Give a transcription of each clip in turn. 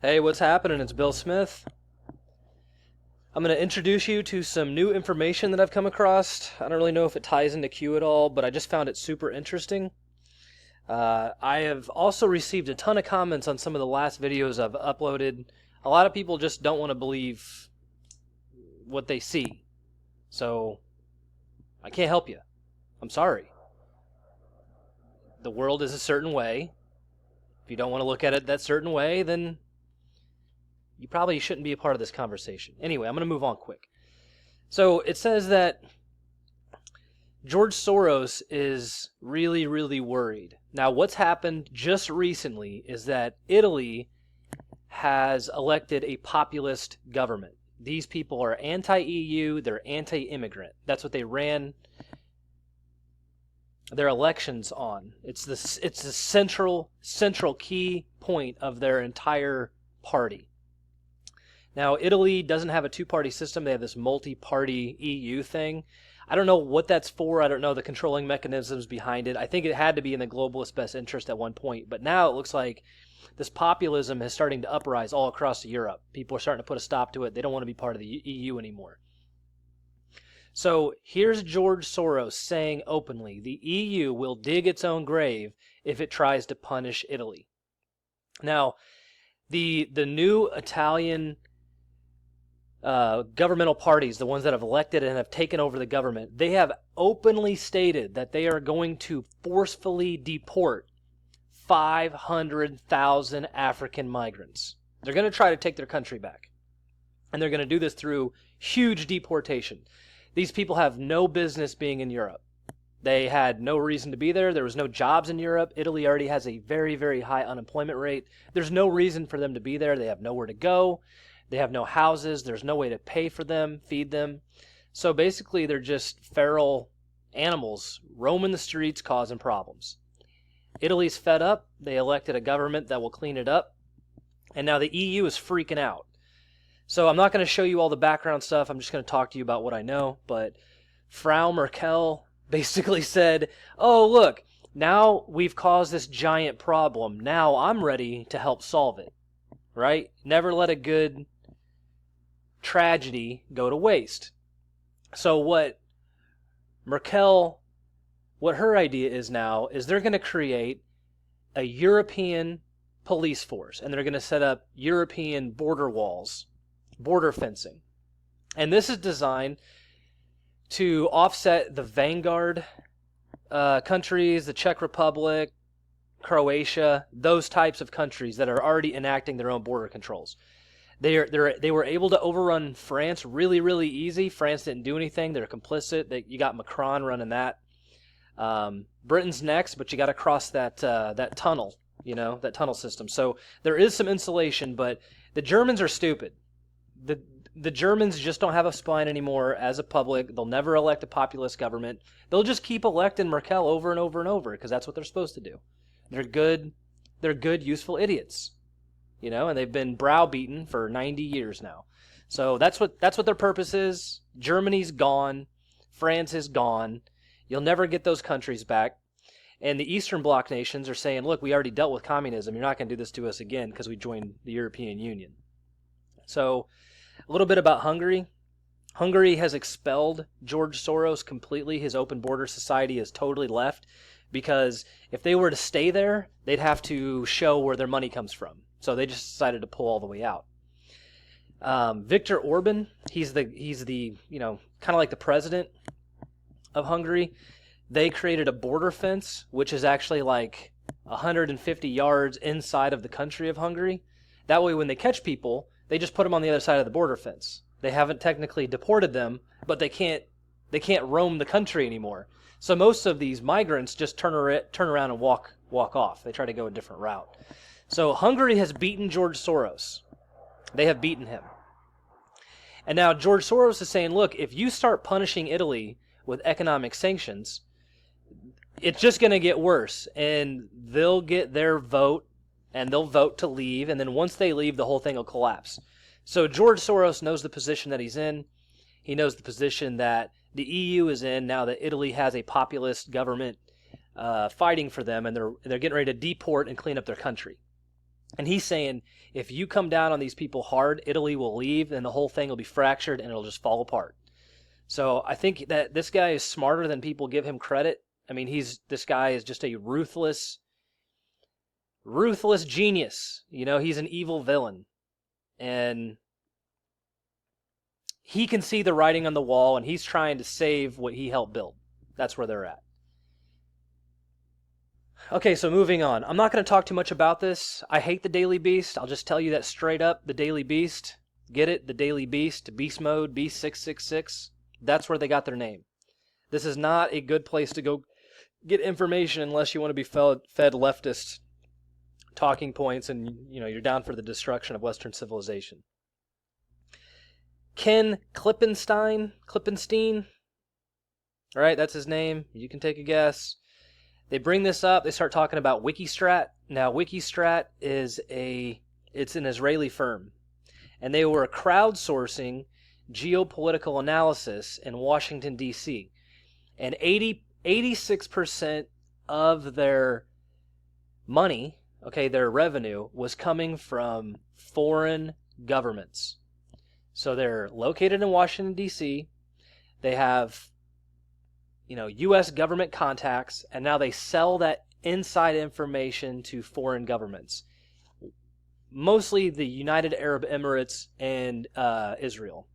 Hey, what's happening? It's Bill Smith. I'm going to introduce you to some new information that I've come across. I don't really know if it ties into Q at all, but I just found it super interesting. I have also received a ton of comments on some of the last videos I've uploaded. A lot of people just don't want to believe what they see. So, I can't help you. I'm sorry. The world is a certain way. If you don't want to look at it that certain way, then you probably shouldn't be a part of this conversation. Anyway, I'm going to move on quick. So it says that George Soros is really, really worried. Now, what's happened just recently is that Italy has elected a populist government. These people are anti-EU, they're anti-immigrant. That's what they ran their elections on. It's the central key point of their entire party. Now, Italy doesn't have a two-party system. They have this multi-party EU thing. I don't know what that's for. I don't know the controlling mechanisms behind it. I think it had to be in the globalist best interest at one point. But now it looks like this populism is starting to uprise all across Europe. People are starting to put a stop to it. They don't want to be part of the EU anymore. So here's George Soros saying openly, the EU will dig its own grave if it tries to punish Italy. Now, the new Italian governmental parties, the ones that have elected and have taken over the government, they have openly stated that they are going to forcefully deport 500,000 African migrants. They're going to try to take their country back. And they're going to do this through huge deportation. These people have no business being in Europe. They had no reason to be there. There was no jobs in Europe. Italy already has a very, very high unemployment rate. There's no reason for them to be there. They have nowhere to go. They have no houses. There's no way to pay for them, feed them. So basically, they're just feral animals roaming the streets causing problems. Italy's fed up. They elected a government that will clean it up. And now the EU is freaking out. So I'm not going to show you all the background stuff. I'm just going to talk to you about what I know. But Frau Merkel basically said, oh, look, now we've caused this giant problem. Now I'm ready to help solve it. Right? Never let a good tragedy go to waste. So what her idea is now is they're going to create a European police force, and they're going to set up European border walls, border fencing. And this is designed to offset the vanguard countries, the Czech Republic, Croatia, those types of countries that are already enacting their own border controls. They were able to overrun France really, really easy. France didn't do anything. They're complicit. You got Macron running that. Britain's next, but you got to cross that tunnel, that tunnel system. So there is some insulation, but the Germans are stupid. The Germans just don't have a spine anymore as a public. They'll never elect a populist government. They'll just keep electing Merkel over and over and over because that's what they're supposed to do. They're good, useful idiots, and they've been browbeaten for 90 years now. So that's what their purpose is. Germany's gone. France is gone. You'll never get those countries back. And the Eastern Bloc nations are saying, look, we already dealt with communism. You're not going to do this to us again because we joined the European Union. So a little bit about Hungary. Hungary has expelled George Soros completely. His open border society is totally left. Because if they were to stay there, they'd have to show where their money comes from. So they just decided to pull all the way out. Viktor Orban, he's the kind of like the president of Hungary. They created a border fence, which is actually like 150 yards inside of the country of Hungary. That way, when they catch people, they just put them on the other side of the border fence. They haven't technically deported them, but they can't roam the country anymore. So most of these migrants just turn around and walk off. They try to go a different route. So Hungary has beaten George Soros. They have beaten him. And now George Soros is saying, look, if you start punishing Italy with economic sanctions, it's just going to get worse. And they'll get their vote, and they'll vote to leave. And then once they leave, the whole thing will collapse. So George Soros knows the position that he's in. He knows the position that the EU is in now that Italy has a populist government fighting for them, and they're getting ready to deport and clean up their country. And he's saying, if you come down on these people hard, Italy will leave and the whole thing will be fractured and it'll just fall apart. So I think that this guy is smarter than people give him credit. I mean, this guy is just a ruthless genius. You know, he's an evil villain. And he can see the writing on the wall, and he's trying to save what he helped build. That's where they're at. Okay, so moving on. I'm not going to talk too much about this. I hate the Daily Beast. I'll just tell you that straight up. The Daily Beast. Get it? The Daily Beast. Beast Mode. Beast 666. That's where they got their name. This is not a good place to go get information unless you want to be fed leftist talking points and, you know, you're down for the destruction of Western civilization. Ken Klippenstein. All right, that's his name. You can take a guess. They bring this up. They start talking about Wikistrat. Now, Wikistrat it's an Israeli firm, and they were crowdsourcing geopolitical analysis in Washington, D.C., and 86% of their money, their revenue, was coming from foreign governments. So they're located in Washington, D.C. They have, U.S. government contacts, and now they sell that inside information to foreign governments, mostly the United Arab Emirates and Israel.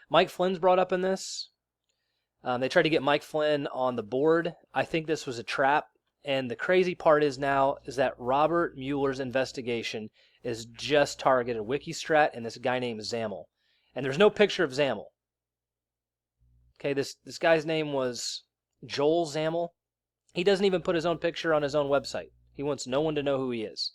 Mike Flynn's brought up in this. They tried to get Mike Flynn on the board. I think this was a trap. And the crazy part is that Robert Mueller's investigation is just targeted Wikistrat and this guy named Zamel. And there's no picture of Zamel. Okay, this guy's name was Joel Zamel. He doesn't even put his own picture on his own website. He wants no one to know who he is.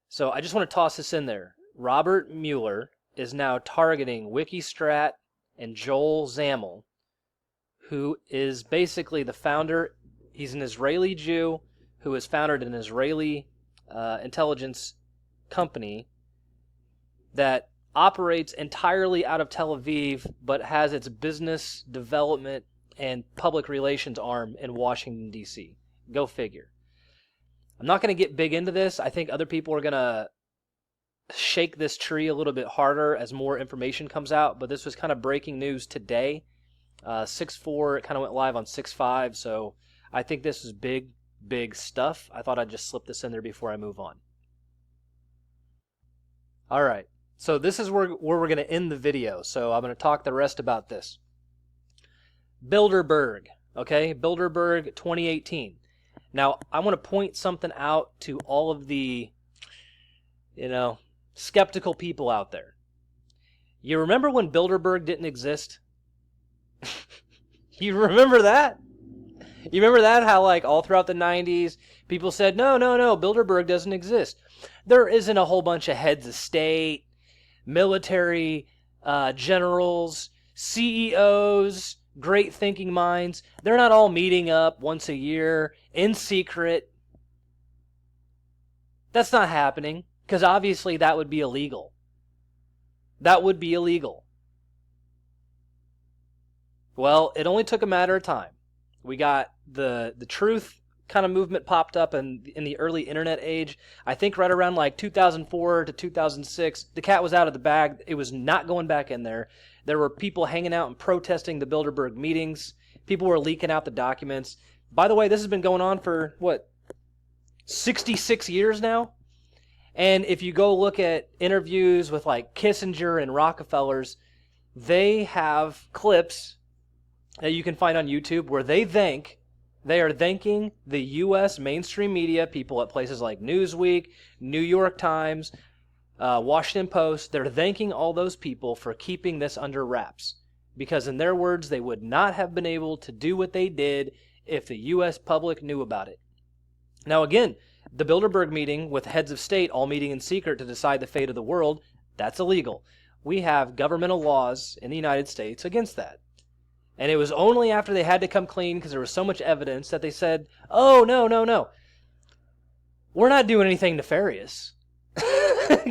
So I just want to toss this in there. Robert Mueller is now targeting Wikistrat and Joel Zamel, who is basically the founder. He's an Israeli Jew who has founded an Israeli intelligence company that operates entirely out of Tel Aviv, but has its business development and public relations arm in Washington, D.C. Go figure. I'm not going to get big into this. I think other people are going to shake this tree a little bit harder as more information comes out, but this was kind of breaking news today. 6/4, it kind of went live on 6/5, so I think this is big, big stuff. I thought I'd just slip this in there before I move on. All right, so this is where we're going to end the video, so I'm going to talk the rest about this. Bilderberg, Bilderberg 2018. Now, I want to point something out to all of the, skeptical people out there. You remember when Bilderberg didn't exist? You remember that? You remember that? How all throughout the 90s, people said, no, Bilderberg doesn't exist. There isn't a whole bunch of heads of state, military, generals, CEOs, great thinking minds. They're not all meeting up once a year in secret. That's not happening, because obviously that would be illegal. That would be illegal. Well, it only took a matter of time. We got the truth kind of movement popped up in the early internet age. I think right around 2004 to 2006, the cat was out of the bag. It was not going back in there. There were people hanging out and protesting the Bilderberg meetings. People were leaking out the documents. By the way, this has been going on for, 66 years now? And if you go look at interviews with Kissinger and Rockefellers, they have clips that you can find on YouTube where they are thanking the U.S. mainstream media, people at places like Newsweek, New York Times, Washington Post. They're thanking all those people for keeping this under wraps. Because in their words, they would not have been able to do what they did if the U.S. public knew about it. Now again, the Bilderberg meeting with heads of state all meeting in secret to decide the fate of the world, that's illegal. We have governmental laws in the United States against that. And it was only after they had to come clean because there was so much evidence that they said, oh, no. We're not doing anything nefarious.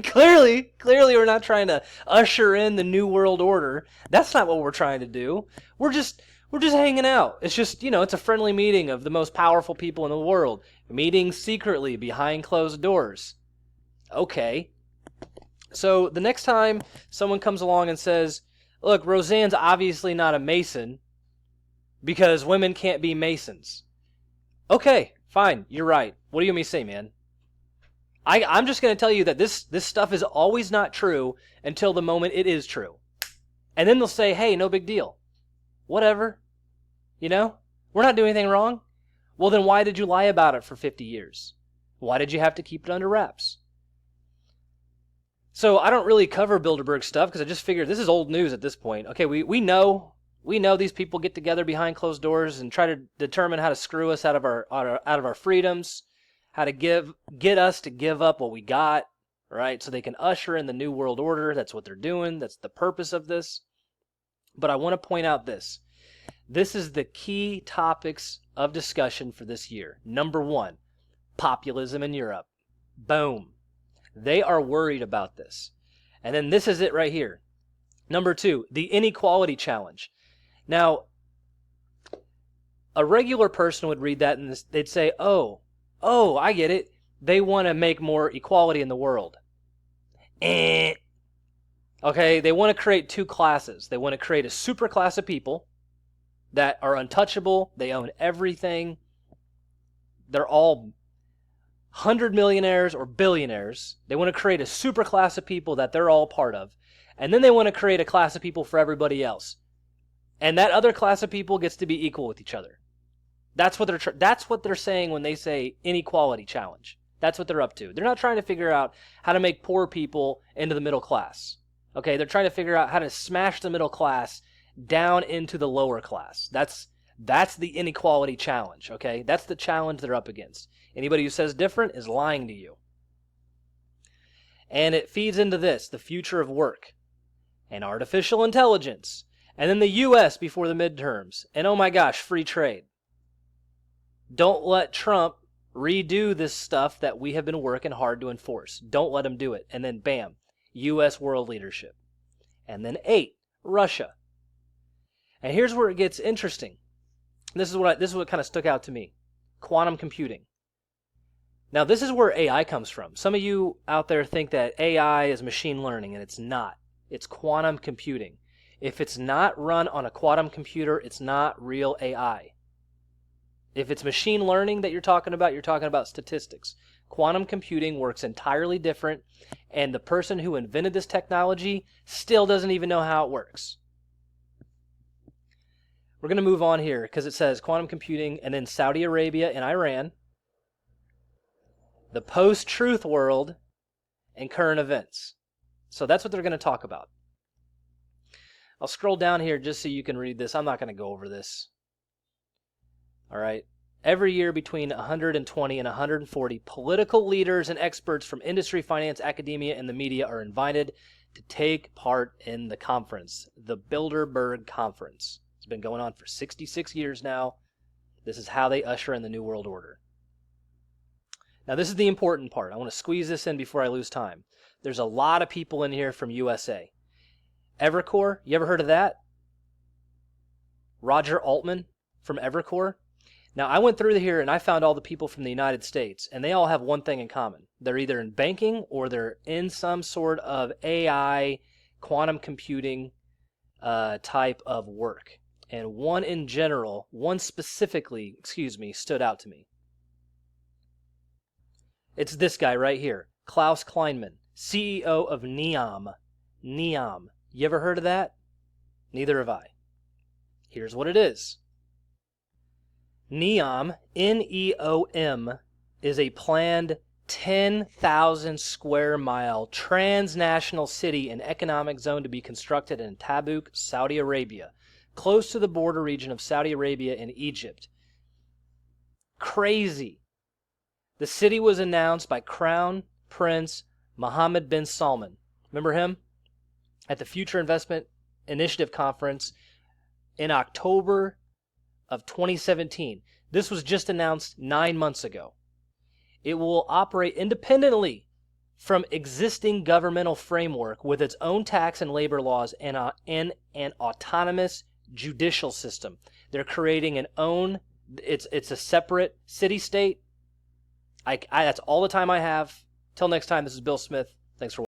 Clearly we're not trying to usher in the New World Order. That's not what we're trying to do. We're just hanging out. It's just, it's a friendly meeting of the most powerful people in the world, meeting secretly behind closed doors. Okay. So the next time someone comes along and says, look, Roseanne's obviously not a Mason because women can't be Masons. Okay, fine, you're right. What do you want me to say, man? I'm just going to tell you that this stuff is always not true until the moment it is true. And then they'll say, hey, no big deal. Whatever. You know? We're not doing anything wrong. Well, then why did you lie about it for 50 years? Why did you have to keep it under wraps? So I don't really cover Bilderberg stuff because I just figured this is old news at this point. Okay, we know these people get together behind closed doors and try to determine how to screw us out of our freedoms, how to get us to give up what we got, right? So they can usher in the new world order. That's what they're doing. That's the purpose of this. But I want to point out this. This is the key topics of discussion for this year. Number 1, populism in Europe. Boom. They are worried about this. And then this is it right here. Number 2, the inequality challenge. Now, a regular person would read that and they'd say, oh, I get it. They want to make more equality in the world. Okay, they want to create 2 classes. They want to create a super class of people that are untouchable. They own everything. They're all 100 millionaires or billionaires. They want to create a super class of people that they're all part of. And then they want to create a class of people for everybody else. And that other class of people gets to be equal with each other. That's what they're saying when they say inequality challenge. That's what they're up to. They're not trying to figure out how to make poor people into the middle class. Okay, they're trying to figure out how to smash the middle class down into the lower class. That's the inequality challenge, okay? That's the challenge they're up against. Anybody who says different is lying to you. And it feeds into this, the future of work and artificial intelligence. And then the U.S. before the midterms. And oh my gosh, free trade. Don't let Trump redo this stuff that we have been working hard to enforce. Don't let him do it. And then bam, U.S. world leadership. And then 8, Russia. And here's where it gets interesting. This is what kind of stuck out to me. Quantum computing. Now, this is where AI comes from. Some of you out there think that AI is machine learning, and it's not. It's quantum computing. If it's not run on a quantum computer, it's not real AI. If it's machine learning that you're talking about statistics. Quantum computing works entirely different, and the person who invented this technology still doesn't even know how it works. We're going to move on here because it says quantum computing and then Saudi Arabia and Iran, the post-truth world, and current events. So that's what they're going to talk about. I'll scroll down here just so you can read this. I'm not going to go over this. All right. Every year between 120 and 140 political leaders and experts from industry, finance, academia, and the media are invited to take part in the conference, the Bilderberg Conference. It's been going on for 66 years now. This is how they usher in the New World Order. Now, this is the important part. I want to squeeze this in before I lose time. There's a lot of people in here from USA. Evercore, you ever heard of that? Roger Altman from Evercore. Now, I went through here and I found all the people from the United States, and they all have one thing in common. They're either in banking or they're in some sort of AI, quantum computing type of work. And one specifically, stood out to me. It's this guy right here, Klaus Kleinman, CEO of NEOM. NEOM. You ever heard of that? Neither have I. Here's what it is. NEOM, N-E-O-M, is a planned 10,000 square mile transnational city and economic zone to be constructed in Tabuk, Saudi Arabia, close to the border region of Saudi Arabia and Egypt. Crazy. The city was announced by Crown Prince Mohammed bin Salman. Remember him? At the Future Investment Initiative Conference in October of 2017. This was just announced 9 months ago. It will operate independently from existing governmental framework with its own tax and labor laws and an autonomous judicial system. They're creating it's a separate city-state. That's all the time I have Till next time, this is Bill Smith. Thanks for watching.